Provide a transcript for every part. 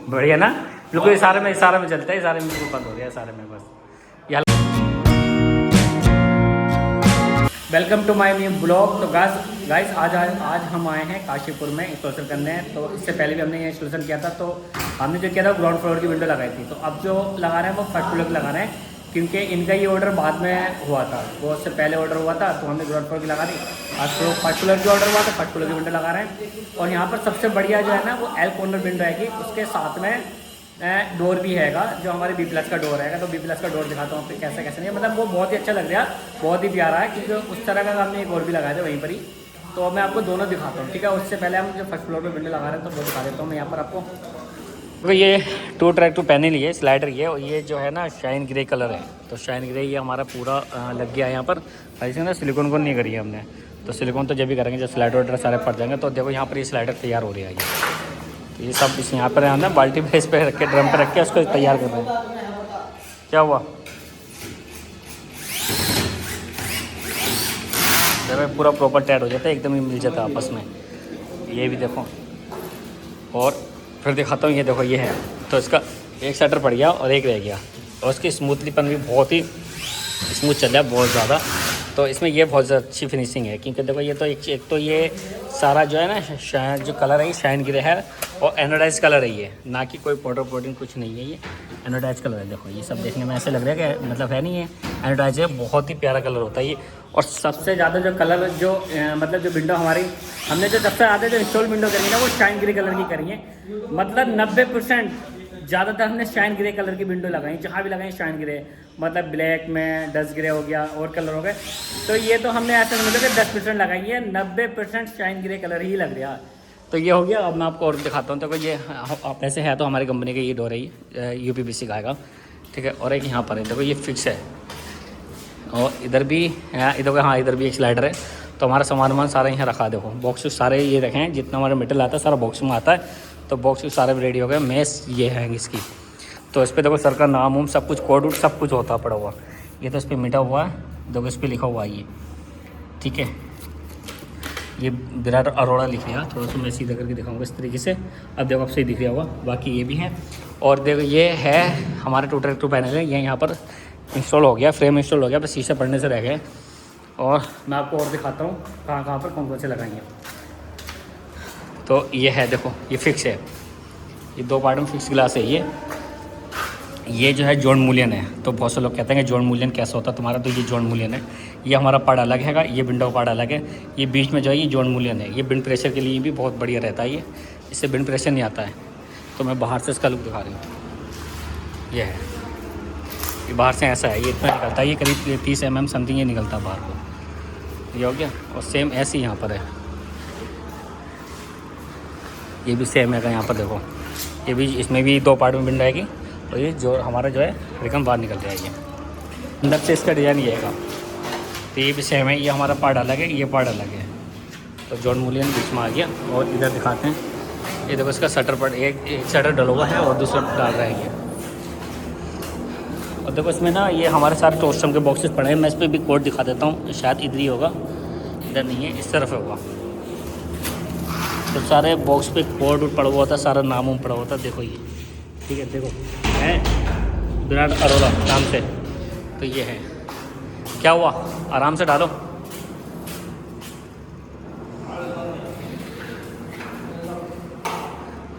बढ़िया ना, बिल्कुल इशारे में चलता है, इशारे में बिल्कुल बंद हो गया, इशारे में बस। Welcome to my new blog. तो गाइस आज हम आए हैं काशीपुर में इंस्टॉलेशन करने। तो इससे पहले भी हमने ये इंस्टॉलेशन किया था, तो हमने जो किया था ग्राउंड फ्लोर की विंडो लगाई थी। तो अब जो लगा रहे हैं वो फर्स्ट फ्लोर की लगा रहे हैं, क्योंकि इनका ये ऑर्डर बाद में हुआ था, वो उससे पहले ऑर्डर हुआ था, तो हमने ग्राउंड फ्लोर की लगा दी। आज तो फर्स्ट फ्लोर की ऑर्डर हुआ था, फर्स्ट फ्लोर की विंडो लगा रहे हैं। और यहाँ पर सबसे बढ़िया जो है ना, वो एल कॉर्नर विंडो आएगी, उसके साथ में डोर भी हैगा, जो हमारे बी प्लस का डोर है। तो बी प्लस का डोर दिखाता हूँ फिर कैसे कैसे नहीं, मतलब वो बहुत ही अच्छा लग रहा है, बहुत ही प्यारा है, क्योंकि उस तरह का हमने एक और भी लगाया था वहीं पर ही। तो मैं आपको दोनों दिखाता हूँ, ठीक है। उससे पहले हम जो फर्स्ट फ्लोर पे विंडो लगा रहे हैं तो वो दिखा देता हूँ मैं यहाँ पर आपको। तो ये 2 ट्रैक 2 पैनल ही है, स्लाइडर ये, और ये जो है ना शाइन ग्रे कलर है। तो शाइन ग्रे ये हमारा पूरा लग गया है यहाँ पर। ऐसे ना सिलिकॉन को नहीं करी है हमने, तो सिलिकॉन तो जब भी करेंगे जब स्लाइडर वाइडर सारे पड़ जाएंगे। तो देखो यहाँ पर ये स्लाइडर तैयार हो रही है, ये सब इस यहाँ पर आना बाल्टी पे इस पे रख के, ड्रम पे रख के उसको तैयार कर रहे हैं। क्या हुआ? जब पूरा प्रॉपर टाइट हो जाता है, एकदम ही मिल जाता है आपस में। ये भी देखो, और फिर दिखाता हूँ, ये देखो ये है। तो इसका एक शटर पड़ गया और एक रह गया, और उसकी स्मूथलीपन भी बहुत ही स्मूथ चल रहा है, बहुत ज़्यादा। तो इसमें ये बहुत अच्छी फिनिशिंग है, क्योंकि देखो ये तो एक तो ये सारा जो है ना जो कलर है ये शाइन ग्रे है, और एनोडाइज कलर है ये, ना कि कोई पाउडर कोटिंग कुछ नहीं है, ये एनोडाइज कलर है। देखो ये सब देखने में ऐसे लग रहा है कि मतलब है नहीं, है एनोडाइज है, बहुत ही प्यारा कलर होता है ये। और सबसे ज़्यादा जो कलर जो मतलब जो विंडो हमारी हमने जो सबसे ज़्यादा जो इंस्टॉल विंडो करी है ना, वो शाइन ग्रे कलर की करी है। मतलब 90% ज़्यादातर हमने शाइन ग्रे कलर की विंडो लगाई, जहाँ भी लगाई शाइन ग्रे, मतलब ब्लैक में डस्ट ग्रे हो गया और कलर हो गए। तो ये तो हमने ऐसा मतलब कि 10% लगाई है, 90% शाइन ग्रे कलर ही लग रहा। तो ये हो गया। अब मैं आपको और दिखाता हूँ। तो ये आप ऐसे है, तो हमारी कंपनी का ये डोर है, ये UPVC का आएगा, ठीक है। और एक यहाँ पर है, देखो ये फिक्स है, और इधर भी इधर हाँ इधर भी एक स्लाइडर है। तो हमारा सामान सारा यहाँ रखा, देखो बॉक्स सारे ये रखे हैं, जितना हमारा मेटल आता है सारा बॉक्स में आता है। तो बॉक्स सारे भी रेडी हो गए, मेस ये है इसकी। तो इस पर देखो सर का नाम उम सब कुछ, कोड सब कुछ होता पड़ा हुआ। ये तो इस पर मिटा हुआ है, देखो इस पर लिखा हुआ है ये, ठीक है। ये विराट अरोड़ा लिख लिया, थोड़ा सा मैं सीधा करके दिखाऊंगा इस तरीके से। अब देखो अब सही दिख रहा होगा, बाकी ये भी है। और देखो ये है हमारे 2 ट्रैक 2 पैनल है, ये यहाँ पर इंस्टॉल हो गया, फ्रेम इंस्टॉल हो गया, बस शीशे पड़ने से रह गए। और मैं आपको और दिखाता हूँ कहाँ कहाँ पर कौन कौन से लगाएंगे। तो ये है, देखो ये फिक्स है, ये 2 पार्ट में फिक्स ग्लास है ये जो है जॉन मूलियन है। तो बहुत से लोग कहते हैं कि जॉन मूलियन कैसा होता है तुम्हारा, तो ये जॉन मूलियन है। ये हमारा पार्ट अलग हैगा, ये विंडो पार्ट अलग है। ये बीच में जो है ये जॉन मूलियन है, ये विंड प्रेशर के लिए भी बहुत बढ़िया रहता है, ये इससे विंड प्रेशर नहीं आता है। तो मैं बाहर से इसका लुक दिखा रही हूँ, ये है, ये बाहर से ऐसा है, ये इतना निकलता है, ये करीब 30 mm समथिंग ये निकलता है बाहर को, ये हो गया। और सेम ऐसे ही यहाँ पर है, ये भी सेम है। यहाँ पर देखो ये भी, इसमें भी 2 पार्ट में विंडो आएगी, और ये जो हमारा जो है रिकम बाहर निकल जाएगी, अंदर से इसका डिज़ाइन ये आएगा। तो ये भी सेम है, ये हमारा पार्ट अलग है, ये पार्ट अलग है। तो जॉन मूलियन बीच में आ गया। और इधर दिखाते हैं, ये देखो इसका शटर पर एक शटर डला हुआ है और दूसरा डाल रहा है ये। और देखो इसमें ना ये हमारे सारे टोस्टम के बॉक्सेस पड़े हैं, मैं इस पर भी कोड दिखा देता हूँ, शायद इधर ही होगा, इधर नहीं है, इस तरफ होगा। तो सारे बॉक्स पे कोड पड़ा हुआ था, सारा नाम पड़ा हुआ था, देखो ये, ठीक है। देखो है विराट अरोड़ा नाम से, तो ये है। क्या हुआ, आराम से डालो।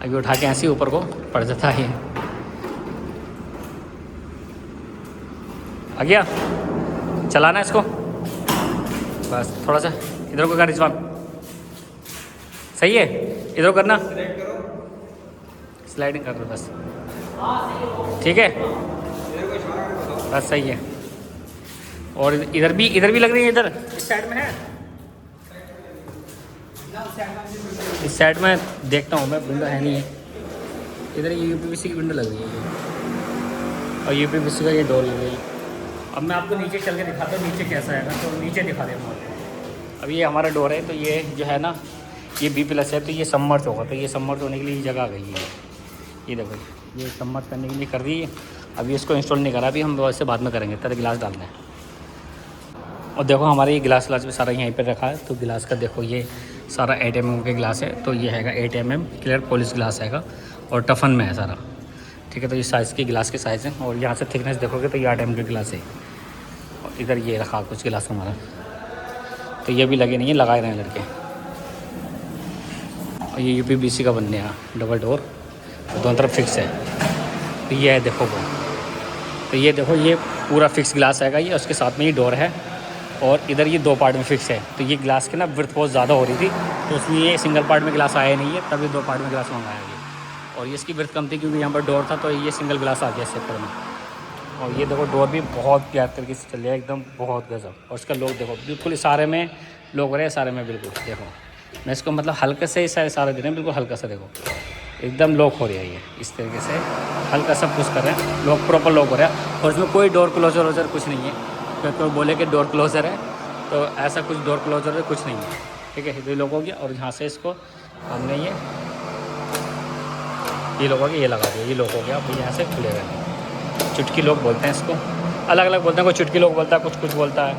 अभी उठा के ऐसे ऊपर को पड़ जाता है, आ गया। चलाना इसको बस, थोड़ा सा इधर को कर रिजवान, सही है, इधर करना, स्लाइडिंग कर दो बस, ठीक है बस, सही है। और इधर भी लग रही है, इधर इस साइड में है, इस साइड में देखता हूँ मैं, विंडो है नहीं है इधर। ये UPVC की विंडो लग रही है और UPVC का ये डोर लग रही है। अब मैं आपको नीचे चल के दिखाता हूँ नीचे कैसा है, तो नीचे दिखा देता हूँ। अब ये हमारा डोर है, तो ये जो है ना ये B+ है, तो ये सबमर्ज होगा। तो ये सबमर्ज होने के लिए जगह आ गई है, ये देखो ये सबमर्ज करने के लिए कर दी है। अभी इसको इंस्टॉल नहीं करा, अभी हम वैसे बाद में करेंगे, तेरे गिलास डालना है। और देखो हमारे ये गिलास भी सारा यहीं पर रखा है। तो गिलास का देखो ये सारा 8 mm के गिलास है, तो ये हैगा 8 mm क्लियर पॉलिश गिलास हैगा। और टफन में है सारा। ठीक है, तो ये साइज़ की गिलास के साइज़ है। और यहाँ से थिकनेस देखोगे तो ये 8 mm का गिलास है। और इधर ये रखा कुछ गिलास हमारा, तो ये भी लगे नहीं है, लगाए रहे हैं लड़के। और ये UPVC का बनने है, डबल डोर, दोनों तरफ फिक्स है। तो ये है देखो वो, तो ये देखो ये पूरा फिक्स गिलास आएगा ये, उसके साथ में ये डोर है। और इधर ये 2 पार्ट में फिक्स है। तो ये गिलास की ना विड्थ बहुत ज़्यादा हो रही थी, तो इसलिए सिंगल पार्ट में गिलास आया नहीं है, तभी 2 पार्ट में गिलास मंगाया ये। और ये इसकी विड्थ कम थी क्योंकि यहाँ पर डोर था, तो ये सिंगल गिलास आ गया इस चक्कर में। और ये देखो डोर भी बहुत प्यार तरीके से चल रहा है एकदम, बहुत गजब। और इसका लॉक देखो बिल्कुल इशारे में लॉक हो रहा है, इशारे में बिल्कुल देखो। मैं इसको मतलब हल्के से इशारे दे रहे हैं, बिल्कुल हल्का सा देखो एकदम लॉक हो रही है ये, इस तरीके से हल्का सा पुश कर रहे हैं, लॉक प्रॉपर लॉक हो रहा है। और इसमें कोई डोर क्लोजर वोजर कुछ नहीं है, क्योंकि कोई बोले कि डोर क्लोजर है, तो ऐसा कुछ डोर क्लोजर है कुछ नहीं है। ठीक है, ये लॉक हो गया। और यहाँ से इसको हमने ये लॉक हो गया, ये लगा दिया, ये लॉक हो गया। अब यहाँ से खुलेगा नहीं, चुटकी लॉक बोलते हैं इसको, अलग अलग बोलते हैं, कोई चुटकी लॉक बोलता है, कुछ बोलता है,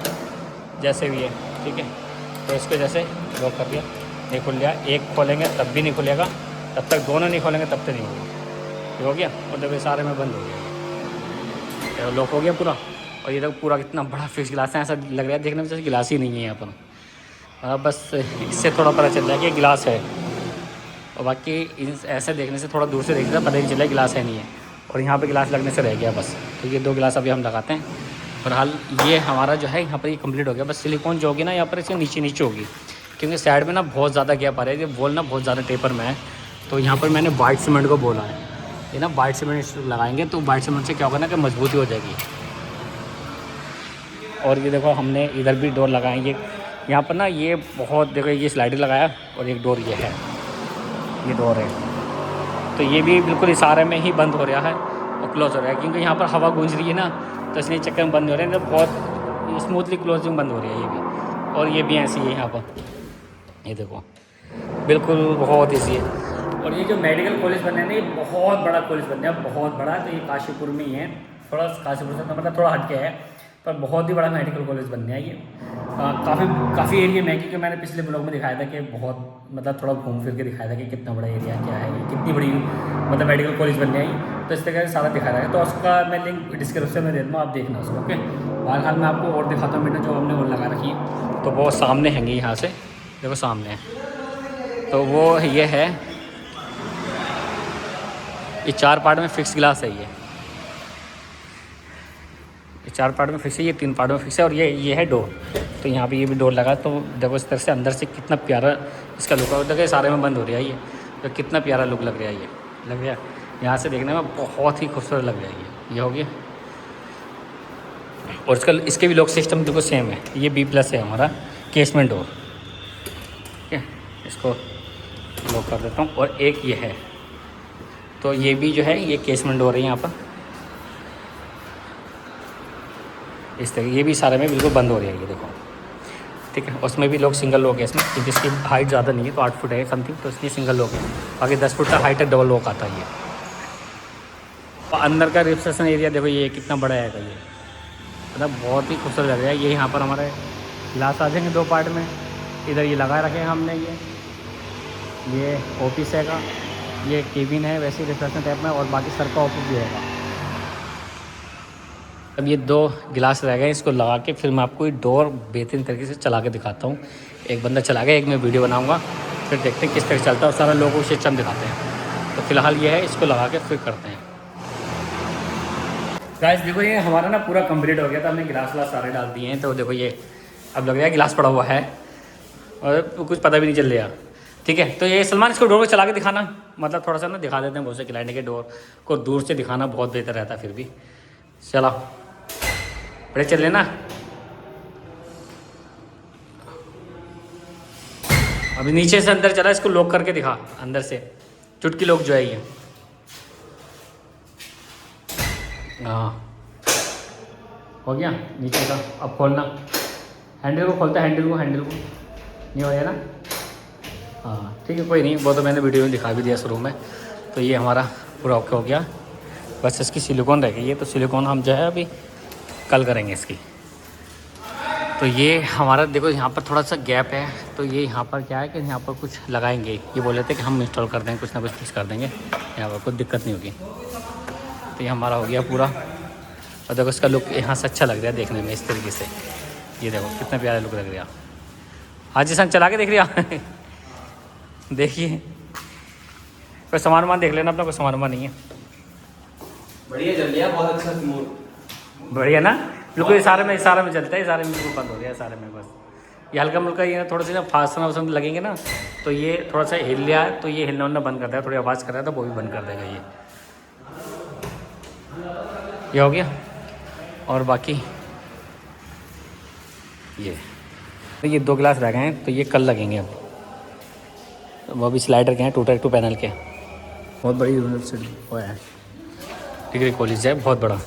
जैसे भी है। ठीक है, तो इसको जैसे लॉक कर दिया, नहीं खुल गया। एक खोलेंगे तब भी नहीं खुलेगा, तब तक दोनों नहीं खोलेंगे तब तक नहीं होगा। ये हो गया, और जब सारे में बंद हो गया, लॉक हो गया पूरा। और ये तो पूरा कितना बड़ा फिक्स गिलास है, ऐसा लग रहा है देखने में जैसे गिलास ही नहीं है यहाँ पर। बस इससे थोड़ा पता चल रहा है कि गिलास है, और बाकी ऐसे देखने से थोड़ा दूर से देखने से पता ही नहीं चला गिलास है नहीं है। और यहाँ पे गिलास लगने से रह गया बस। तो ये 2 गिलास अभी हम लगाते हैं। फिलहाल ये हमारा जो है यहाँ पर ये कंप्लीट हो गया। बस सिलिकॉन जो होगी ना यहाँ पर इसके नीचे होगी, क्योंकि साइड में ना बहुत ज़्यादा गैप आ रहा है, ये वॉल ना बहुत ज़्यादा टेपर में है। तो यहाँ पर मैंने वाइट सीमेंट को बोला है, ये ना वाइट सीमेंट लगाएंगे तो वाइट सीमेंट से क्या होगा ना कि मजबूती हो जाएगी। और ये देखो हमने इधर भी डोर लगाएंगे यहाँ पर ना, ये बहुत देखो ये स्लाइडर लगाया, और एक डोर ये है, ये डोर है। तो ये भी बिल्कुल इशारे में ही बंद हो रहा है और क्लोज हो रहा है, क्योंकि यहाँ पर हवा गूंज रही है ना, तो इसलिए चक्कर में बंद हो रहे हैं। तो बहुत स्मूथली क्लोजिंग बंद हो रही है ये भी। और ये भी ऐसी है यहाँ पर, ये देखो बिल्कुल बहुत ईजी है। और ये जो मेडिकल कॉलेज बन रहा है ना, ये बहुत बड़ा कॉलेज बन रहा है, बहुत बड़ा। तो ये काशीपुर में ही है, थोड़ा काशीपुर से मतलब थोड़ा हट के है, पर बहुत ही बड़ा मेडिकल कॉलेज बन रहा है ये। काफ़ी एरिया में, क्योंकि मैंने पिछले ब्लॉग में दिखाया था कि बहुत मतलब थोड़ा घूम फिर के दिखाया था कि कितना बड़ा एरिया क्या है, ये कितनी बड़ी मतलब मेडिकल कॉलेज बन रहा है। तो इस तरह से सारा दिखाया है, तो उसका मैं लिंक डिस्क्रिप्शन में दे दूँगा, आप देखना उसको। ओके, हाल मैं आपको और दिखाता हूँ मैंने जो हमने और लगा रखी है। तो वो सामने हैंगी, यहाँ से देखो सामने है। तो वो ये है, ये 4 पार्ट में फिक्स गिलास है। ये 4 पार्ट में फिक्स है, ये 3 पार्ट में फिक्स है। और ये है डोर, तो यहाँ पे ये भी डोर लगा। तो देखो इस तरह से अंदर से कितना प्यारा इसका लुक है। देखो सारे में बंद हो रहा है ये, तो कितना प्यारा लुक लग रहा है, ये लग रहा है यहाँ से देखने में बहुत ही खूबसूरत लग रहा है। ये हो गया। और इसके भी लॉक सिस्टम देखो सेम है, ये B+ है हमारा केसमेंट डोर। ठीक है, इसको लॉक कर देता हूँ। और एक ये है, तो ये भी जो है ये केसमेंट डोर है यहाँ पर, इस तरह ये भी सारे में बिल्कुल बंद हो रही है ये देखो। ठीक है, उसमें भी लोग सिंगल लॉक है इसमें, क्योंकि इसकी हाइट ज़्यादा नहीं है, तो 8 फुट है समथिंग, तो इसलिए सिंगल लॉक है। बाकी 10 फुट का हाइट है, डबल लॉक आता है ये। और अंदर का रिसेप्शन एरिया देखो ये कितना बड़ा है ये, मतलब बहुत ही खूबसूरत लग रहा है। ये यहाँ पर हमारे गिलास आ जाएंगे 2 पार्ट में। इधर ये लगा रखे हैं हमने, ये ऑफिस है का, ये केबिन है वैसे रिसेप्शन टाइप में, और बाकी सर का ऑफिस भी है। अब ये 2 गिलास रह गए, इसको लगा के फिर मैं आपको ये डोर बेहतरीन तरीके से चला के दिखाता हूँ। एक बंदा चला गया, एक मैं वीडियो बनाऊँगा, फिर देखते हैं किस तरह चलता है, और सारा लोगों को सिस्टम दिखाते हैं। तो फिलहाल ये है, इसको लगा के फिर करते हैं। गाइस देखो ये हमारा ना पूरा कंप्लीट हो गया था, हमने गिलास सारे डाल दिए हैं। तो देखो ये अब लग रहा है गिलास पड़ा हुआ है, और कुछ पता भी नहीं चल रहा। ठीक है, तो ये सलमान इसको डोर को चला के दिखाना, मतलब थोड़ा सा ना दिखा देते हैं, बहुत से खिलाने के डोर को दूर से दिखाना बहुत बेहतर रहता है। फिर भी चला बड़े चल लेना। अभी नीचे से अंदर चला, इसको लॉक करके दिखा अंदर से, चुटकी लॉक जो है ये। हाँ हो गया नीचे का। अब खोलना, हैंडल को खोलता है, हैंडल को नहीं हो गया ना। हाँ ठीक है, कोई नहीं, वो तो मैंने वीडियो में दिखा भी दिया शुरू में। तो ये हमारा पूरा ओके हो गया, बस इसकी सिलिकॉन रह गई है। तो सिलिकॉन हम जो है अभी कल करेंगे इसकी। तो ये हमारा देखो यहाँ पर थोड़ा सा गैप है, तो ये यहाँ पर क्या है कि यहाँ पर कुछ लगाएंगे, ये बोले थे कि हम इंस्टॉल कर देंगे, कुछ ना कुछ फिक्स कर देंगे, यहाँ पर कोई दिक्कत नहीं होगी। तो ये हमारा हो गया पूरा। और देखो इसका लुक यहाँ से अच्छा लग रहा है देखने में इस तरीके से, ये देखो कितना प्यारा लुक लग रहा है। हाँ जी संग चला के देख रहा देखिए कोई सामान वामान देख लेना, अपना कोई सामान वामान नहीं है। बढ़िया चल रहा है, बहुत अच्छा स्मूथ, बढ़िया ना बिल्कुल, इशारे में चलता है, इशारे में बिल्कुल बंद हो गया, इशारे में बस। ये हल्का मुल्का ये थोड़ा सा ना फासना वसन लगेंगे ना, तो ये थोड़ा सा हिल लिया तो ये हिलना उलना बंद करता है, थोड़ी आवाज़ कर रहा है तो वो भी बंद कर देगा ये हो गया। और बाकी ये 2 गिलास रह गए हैं, तो ये कल लगेंगे अब। वो भी स्लाइडर के हैं 2x2 पैनल के, बहुत बड़ी यूनिवर्सिटी वो है, डिग्री कॉलेज है बहुत बड़ा।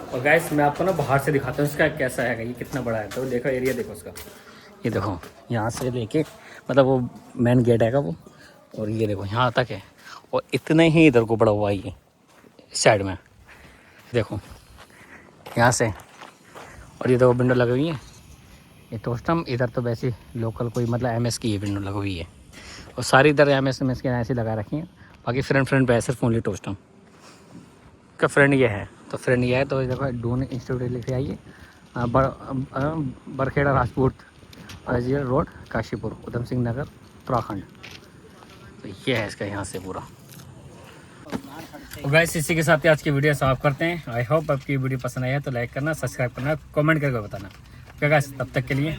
और गाइस मैं आपको ना बाहर से दिखाता हूँ इसका कैसा है, ये कितना बड़ा है। तो देखो एरिया देखो उसका, ये देखो यहाँ से लेके मतलब वो मेन गेट है वो, और ये देखो यहाँ तक है, और इतने ही इधर को बड़ा हुआ ये साइड में देखो यहाँ से। और ये देखो विंडो लगी हुई है, ये टोस्टम इधर तो वैसे लोकल कोई मतलब एमएस की ये विंडो लगी हुई है, और सारी इधर एमएस के ऐसे लगा रखी हैं। बाकी फ्रंट पे है सिर्फ ओनली टोस्टम का फ्रेंड ये है, तो फ्रेंड ये है। तो देखो डून इंस्टीट्यूट लिखे आइए, बरखेड़ा राजपूत अजीर रोड काशीपुर उधम सिंह नगर उत्तराखंड। तो ये है इसका यहाँ से पूरा। तो गाइस इसी के साथ ही आज की वीडियो समाप्त करते हैं। आई होप आपकी वीडियो पसंद आई है तो लाइक करना, सब्सक्राइब करना, कमेंट करके बताना। क्या गाइस तब तक के लिए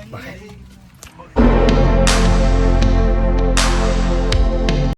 बाय।